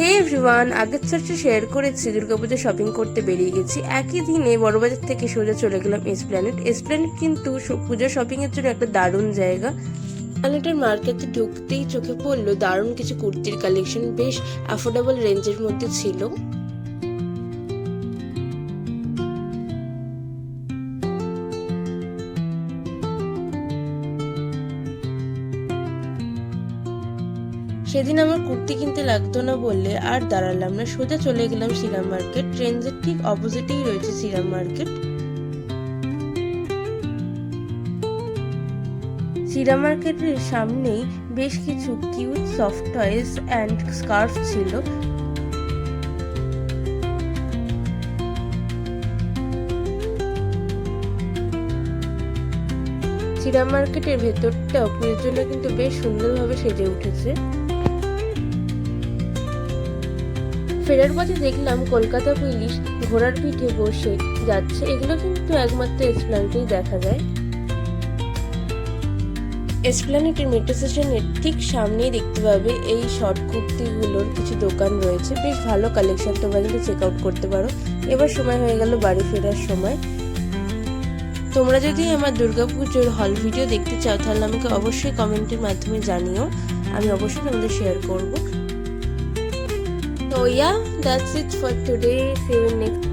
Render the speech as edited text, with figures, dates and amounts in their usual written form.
হে everyone, আগের সাথে share করেছি দুর্গাপূজা শপিং করতে বেরিয়ে গেছি। একই দিনে বড়বাজার থেকে সোজা চলে গেলাম এসপ্ল্যানেড। এসপ্ল্যানেড কিন্তু পূজা শপিং এর জন্য একটা দারুণ জায়গা। এসপ্ল্যানেডের মার্কেটে ঢুকতেই চোখে পড়লো দারুণ কিছু কুর্তির কালেকশন, বেশ অ্যাফোর্ডেবল রেঞ্জের মধ্যে ছিল। সেদিন আমার কুর্তি কিনতে লাগতো না বললে আর দাঁড়ালাম না, সোজা চলে গেলাম শ্রীরাম মার্কেট। ট্রেন্ডসের ঠিক অপোজিটেই রয়েছে শ্রীরাম মার্কেট। শ্রীরাম মার্কেটের সামনেই বেশ কিছু cute soft toys and scarf ছিল। শ্রীরাম মার্কেটের ভেতরটাও পুজোর জন্য কিন্তু বেশ সুন্দরভাবে সেজে উঠেছে। ফেরার পথে দেখলাম কলকাতা পুলিশ ঘোড়ার পিঠে বসে যাচ্ছে। এগুলো কিন্তু একমাত্র এসপ্ল্যানেডেই দেখা যায়। এসপ্ল্যানেডের মেট্রো স্টেশনের ঠিক সামনেই দেখতে পাবে এই শর্ট কুর্তিগুলোর কিছু দোকান রয়েছে, বেশ ভালো কালেকশন, তোমরা কিন্তু চেক আউট করতে পারো। এবার সময় হয়ে গেল বাড়ি ফেরার সময়। তোমরা যদি আমার দুর্গাপুজোর হল ভিডিও দেখতে চাও তাহলে আমাকে অবশ্যই কমেন্টের মাধ্যমে জানিও, আমি অবশ্যই তোমাদের শেয়ার করব। So yeah, that's it for today. See you next